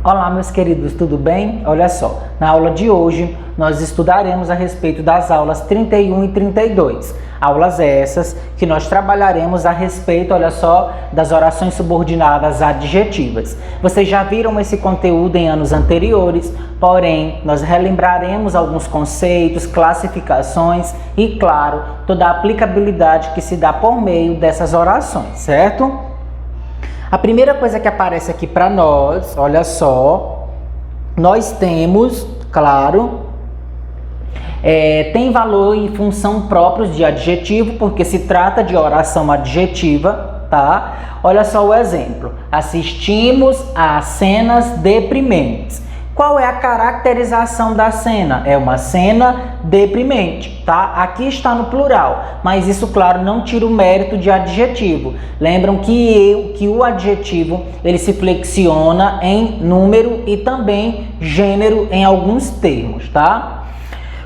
Olá, meus queridos, tudo bem? Olha só, na aula de hoje nós estudaremos a respeito das aulas 31 e 32. Aulas essas que nós trabalharemos a respeito, olha só, das orações subordinadas adjetivas. Vocês já viram esse conteúdo em anos anteriores, porém, nós relembraremos alguns conceitos, classificações e, claro, toda a aplicabilidade que se dá por meio dessas orações, certo? A primeira coisa que aparece aqui para nós, olha só, nós temos, claro, tem valor e função próprios de adjetivo, porque se trata de oração adjetiva, tá? Olha só o exemplo. Assistimos a cenas deprimentes. Qual é a caracterização da cena? É uma cena deprimente, tá? Aqui está no plural, mas isso, claro, não tira o mérito de adjetivo. Lembram que o adjetivo, ele se flexiona em número e também gênero em alguns termos, tá?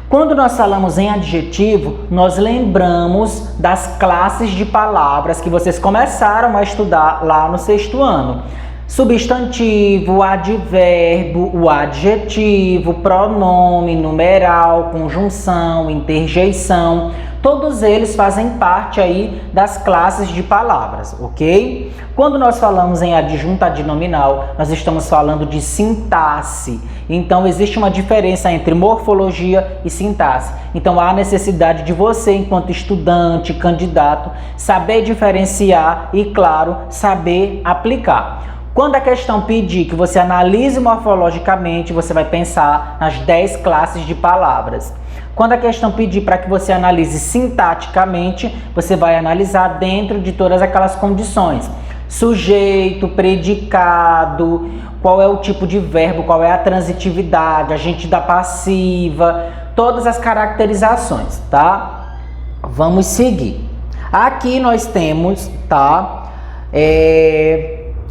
Quando nós falamos em adjetivo, nós lembramos das classes de palavras que vocês começaram a estudar lá no 6º ano. Substantivo, advérbio, o adjetivo, pronome, numeral, conjunção, interjeição, todos eles fazem parte aí das classes de palavras, ok? Quando nós falamos em adjunto adnominal, nós estamos falando de sintaxe. Então, existe uma diferença entre morfologia e sintaxe. Então, há necessidade de você, enquanto estudante, candidato, saber diferenciar e, claro, saber aplicar. Quando a questão pedir que você analise morfologicamente, você vai pensar nas 10 classes de palavras. Quando a questão pedir para que você analise sintaticamente, você vai analisar dentro de todas aquelas condições. Sujeito, predicado, qual é o tipo de verbo, qual é a transitividade, agente da passiva, todas as caracterizações, tá? Vamos seguir. Aqui nós temos, tá?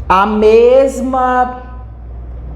A mesma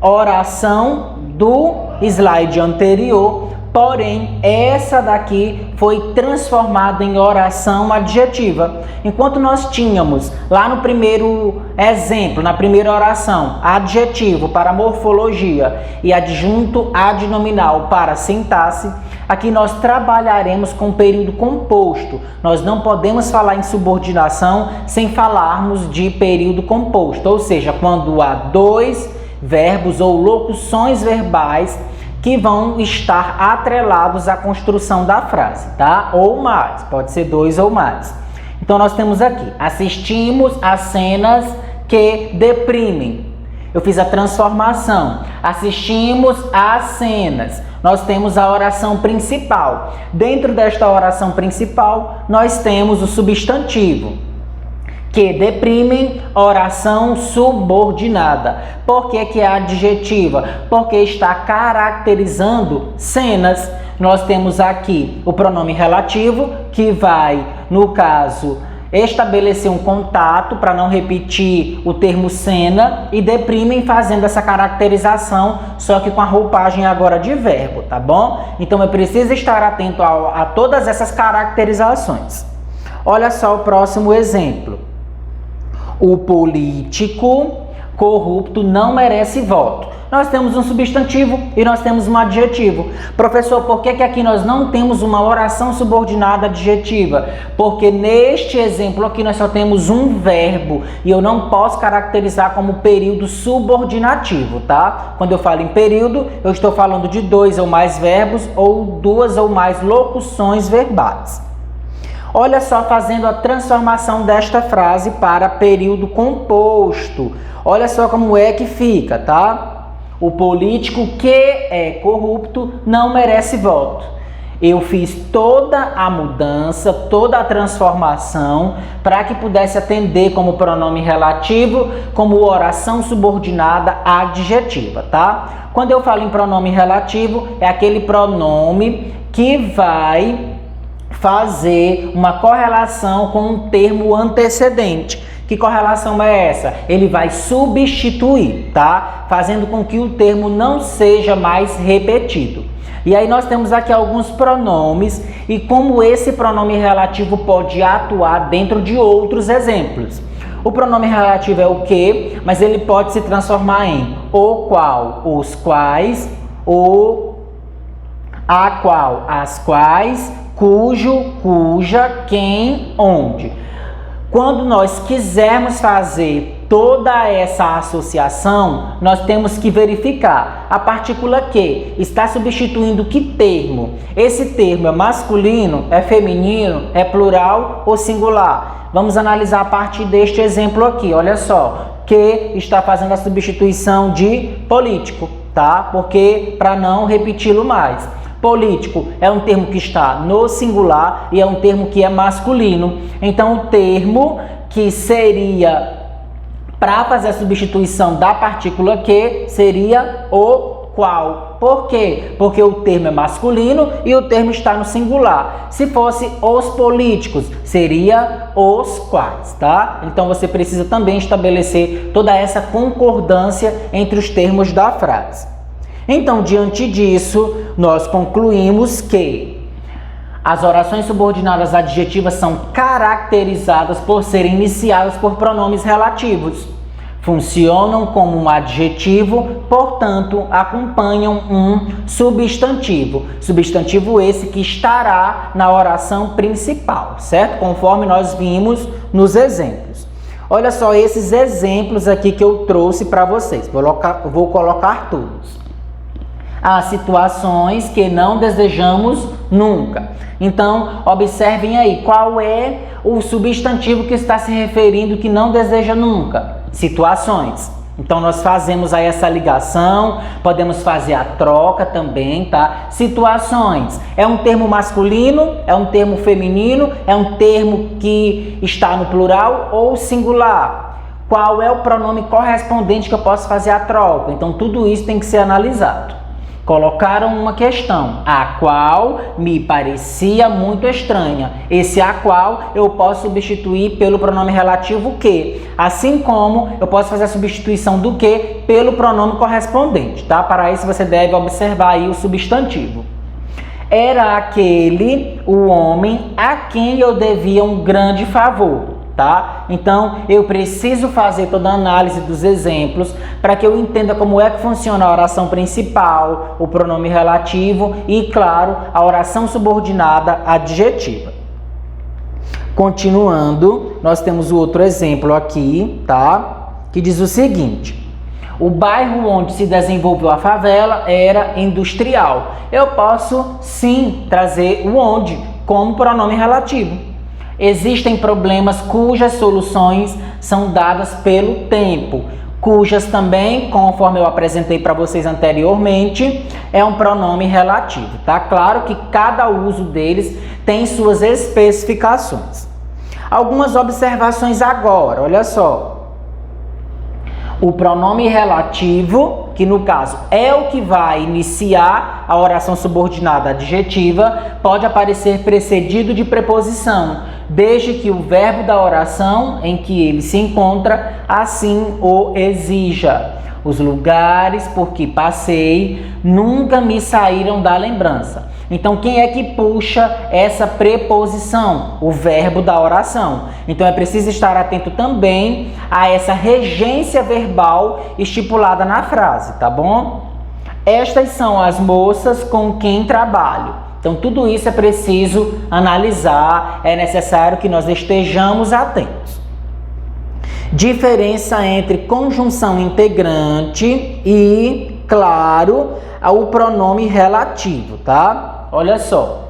oração do slide anterior, porém essa daqui foi transformada em oração adjetiva. Enquanto nós tínhamos lá no primeiro exemplo, na primeira oração, adjetivo para morfologia e adjunto adnominal para sintaxe, aqui nós trabalharemos com período composto. Nós não podemos falar em subordinação sem falarmos de período composto, ou seja, quando há 2 verbos ou locuções verbais que vão estar atrelados à construção da frase, tá? Ou mais, pode ser 2 ou mais. Então nós temos aqui, assistimos a cenas que deprimem. Eu fiz a transformação. Assistimos às cenas. Nós temos a oração principal. Dentro desta oração principal, nós temos o substantivo, que deprimem, oração subordinada. Por que é adjetiva? Porque está caracterizando cenas. Nós temos aqui o pronome relativo, que vai, no caso, estabelecer um contato para não repetir o termo cena, e deprimem fazendo essa caracterização, só que com a roupagem agora de verbo, tá bom? Então eu preciso estar atento a todas essas caracterizações. Olha só o próximo exemplo. O político corrupto não merece voto. Nós temos um substantivo e nós temos um adjetivo. Professor, por que aqui nós não temos uma oração subordinada adjetiva? Porque neste exemplo aqui nós só temos um verbo e eu não posso caracterizar como período subordinativo, tá? Quando eu falo em período, eu estou falando de 2 ou mais verbos ou 2 ou mais locuções verbais. Olha só, fazendo a transformação desta frase para período composto. Olha só como é que fica, tá? O político que é corrupto não merece voto. Eu fiz toda a mudança, toda a transformação para que pudesse atender como pronome relativo, como oração subordinada adjetiva, tá? Quando eu falo em pronome relativo, é aquele pronome que vai fazer uma correlação com um termo antecedente. Que correlação é essa? Ele vai substituir, tá? Fazendo com que o termo não seja mais repetido. E aí nós temos aqui alguns pronomes e como esse pronome relativo pode atuar dentro de outros exemplos. O pronome relativo é o que, mas ele pode se transformar em o qual, os quais, o, a qual, as quais, cujo, cuja, quem, onde. Quando nós quisermos fazer toda essa associação, nós temos que verificar a partícula que está substituindo que termo. Esse termo é masculino, é feminino, é plural ou singular? Vamos analisar a partir deste exemplo aqui, olha só. Que está fazendo a substituição de político, tá? Porque, para não repeti-lo mais. Político é um termo que está no singular e é um termo que é masculino. Então, o termo que seria para fazer a substituição da partícula que seria o qual. Por quê? Porque o termo é masculino e o termo está no singular. Se fosse os políticos, seria os quais, tá? Então, você precisa também estabelecer toda essa concordância entre os termos da frase. Então, diante disso, nós concluímos que as orações subordinadas adjetivas são caracterizadas por serem iniciadas por pronomes relativos. Funcionam como um adjetivo, portanto, acompanham um substantivo. Substantivo esse que estará na oração principal, certo? Conforme nós vimos nos exemplos. Olha só esses exemplos aqui que eu trouxe para vocês. Vou colocar todos. Há situações que não desejamos nunca. Então, observem aí, qual é o substantivo que está se referindo que não deseja nunca? Situações. Então, nós fazemos aí essa ligação, podemos fazer a troca também, tá? Situações. É um termo masculino? É um termo feminino? É um termo que está no plural ou singular? Qual é o pronome correspondente que eu posso fazer a troca? Então, tudo isso tem que ser analisado. Colocaram uma questão, a qual me parecia muito estranha. Esse a qual eu posso substituir pelo pronome relativo que, assim como eu posso fazer a substituição do que pelo pronome correspondente, tá? Para isso você deve observar aí o substantivo. Era aquele o homem a quem eu devia um grande favor. Tá? Então, eu preciso fazer toda a análise dos exemplos para que eu entenda como é que funciona a oração principal, o pronome relativo e, claro, a oração subordinada adjetiva. Continuando, nós temos o outro exemplo aqui, tá? Que diz o seguinte: o bairro onde se desenvolveu a favela era industrial. Eu posso, sim, trazer o onde como pronome relativo. Existem problemas cujas soluções são dadas pelo tempo, cujas também, conforme eu apresentei para vocês anteriormente, é um pronome relativo, tá? Claro que cada uso deles tem suas especificações. Algumas observações agora, olha só. O pronome relativo, que no caso é o que vai iniciar a oração subordinada adjetiva, pode aparecer precedido de preposição, desde que o verbo da oração em que ele se encontra assim o exija. Os lugares por que passei nunca me saíram da lembrança. Então, quem é que puxa essa preposição? O verbo da oração. Então, é preciso estar atento também a essa regência verbal estipulada na frase, tá bom? Estas são as moças com quem trabalho. Então, tudo isso é preciso analisar, é necessário que nós estejamos atentos. Diferença entre conjunção integrante e, claro, o pronome relativo, tá? Olha só.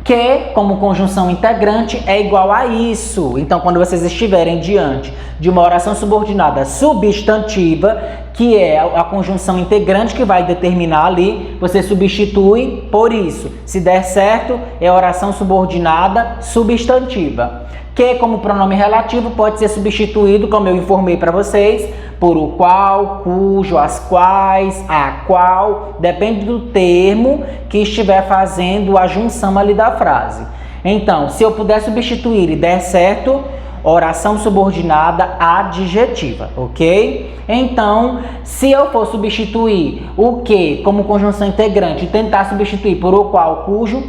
Que, como conjunção integrante, é igual a isso. Então, quando vocês estiverem diante de uma oração subordinada substantiva, que é a conjunção integrante que vai determinar ali, você substitui por isso. Se der certo, é oração subordinada substantiva. Que, como pronome relativo, pode ser substituído, como eu informei para vocês, por o qual, cujo, as quais, a qual, depende do termo que estiver fazendo a junção ali da frase. Então, se eu puder substituir e der certo, oração subordinada adjetiva, ok? Então, se eu for substituir o que como conjunção integrante e tentar substituir por o qual, cujo,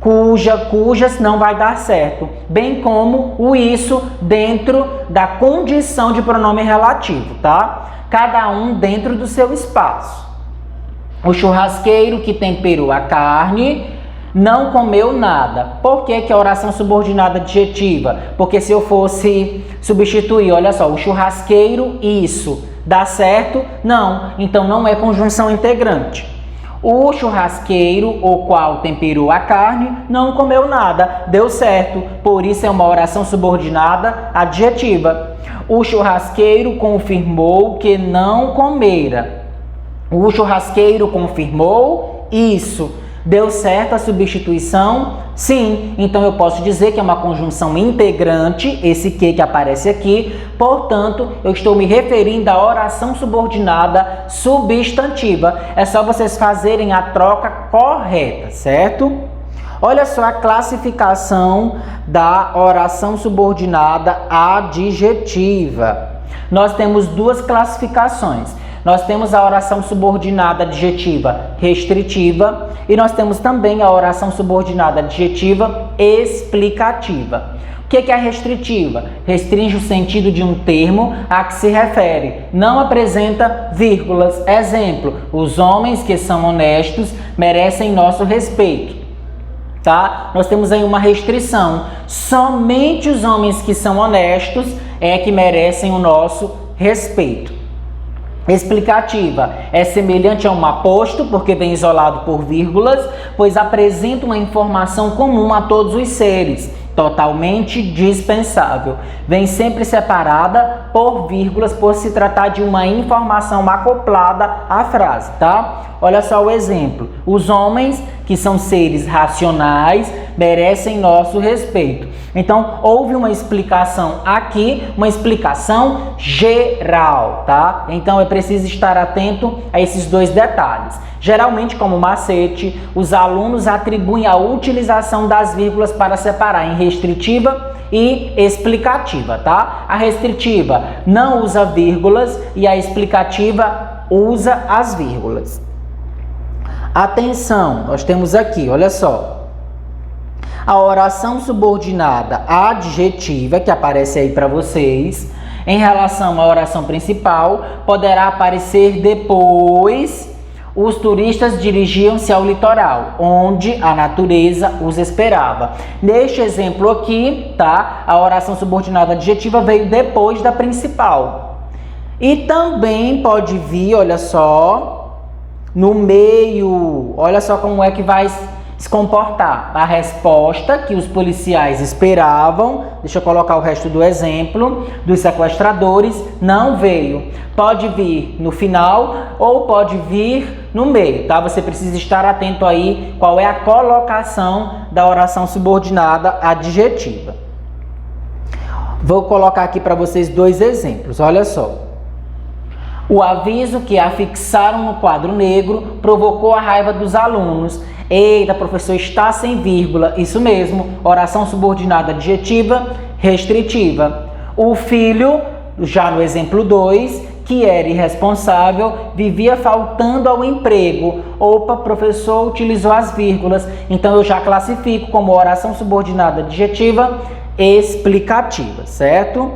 cuja, cujas não vai dar certo, bem como o isso dentro da condição de pronome relativo, tá? Cada um dentro do seu espaço. O churrasqueiro que temperou a carne não comeu nada. Por que que a oração subordinada adjetiva? Porque se eu fosse substituir, olha só, o churrasqueiro, isso, dá certo? Não, então não é conjunção integrante. O churrasqueiro, o qual temperou a carne, não comeu nada, deu certo, por isso é uma oração subordinada adjetiva. O churrasqueiro confirmou que não comera. O churrasqueiro confirmou isso. Deu certo a substituição? Sim. Então eu posso dizer que é uma conjunção integrante, esse que aparece aqui. Portanto, eu estou me referindo à oração subordinada substantiva. É só vocês fazerem a troca correta, certo? Olha só a classificação da oração subordinada adjetiva. Nós temos duas classificações. Nós temos a oração subordinada adjetiva restritiva e nós temos também a oração subordinada adjetiva explicativa. O que é a restritiva? Restringe o sentido de um termo a que se refere. Não apresenta vírgulas. Exemplo, os homens que são honestos merecem nosso respeito. Tá? Nós temos aí uma restrição. Somente os homens que são honestos é que merecem o nosso respeito. Explicativa é semelhante a um aposto, porque vem isolado por vírgulas, pois apresenta uma informação comum a todos os seres, totalmente dispensável. Vem sempre separada por vírgulas, por se tratar de uma informação acoplada à frase, tá? Olha só o exemplo. Os homens, que são seres racionais, merecem nosso respeito. Então, houve uma explicação aqui, uma explicação geral, tá? Então, é preciso estar atento a esses dois detalhes. Geralmente, como macete, os alunos atribuem a utilização das vírgulas para separar em restritiva e explicativa, tá? A restritiva não usa vírgulas e a explicativa usa as vírgulas. Atenção, nós temos aqui, olha só. A oração subordinada adjetiva, que aparece aí para vocês, em relação à oração principal, poderá aparecer depois. Os turistas dirigiam-se ao litoral, onde a natureza os esperava. Neste exemplo aqui, tá? A oração subordinada adjetiva veio depois da principal. E também pode vir, olha só, no meio, olha só como é que vai se comportar. A resposta que os policiais esperavam, deixa eu colocar o resto do exemplo, dos sequestradores, não veio. Pode vir no final ou pode vir no meio, tá? Você precisa estar atento aí qual é a colocação da oração subordinada adjetiva. Vou colocar aqui para vocês dois exemplos, olha só. O aviso que afixaram no quadro negro provocou a raiva dos alunos. Eita, professor, está sem vírgula. Isso mesmo, oração subordinada adjetiva restritiva. O filho, já no exemplo 2, que era irresponsável, vivia faltando ao emprego. Opa, professor utilizou as vírgulas. Então eu já classifico como oração subordinada adjetiva explicativa, certo?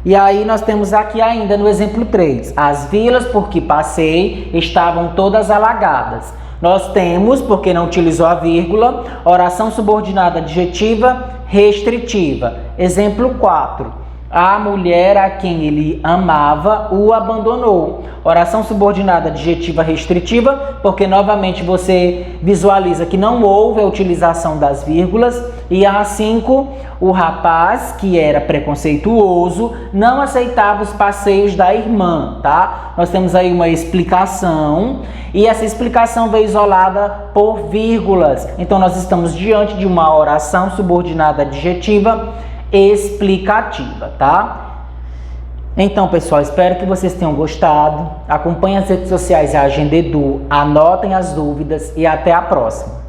E aí nós temos aqui ainda no exemplo 3, as vilas por que passei estavam todas alagadas. Nós temos, porque não utilizou a vírgula, oração subordinada adjetiva restritiva. Exemplo 4, a mulher a quem ele amava o abandonou. Oração subordinada adjetiva restritiva, porque novamente você visualiza que não houve a utilização das vírgulas. E a 5, o rapaz, que era preconceituoso, não aceitava os passeios da irmã, tá? Nós temos aí uma explicação, e essa explicação veio isolada por vírgulas. Então nós estamos diante de uma oração subordinada adjetiva explicativa, tá? Então, pessoal, espero que vocês tenham gostado. Acompanhem as redes sociais e a Agenda Edu, anotem as dúvidas e até a próxima.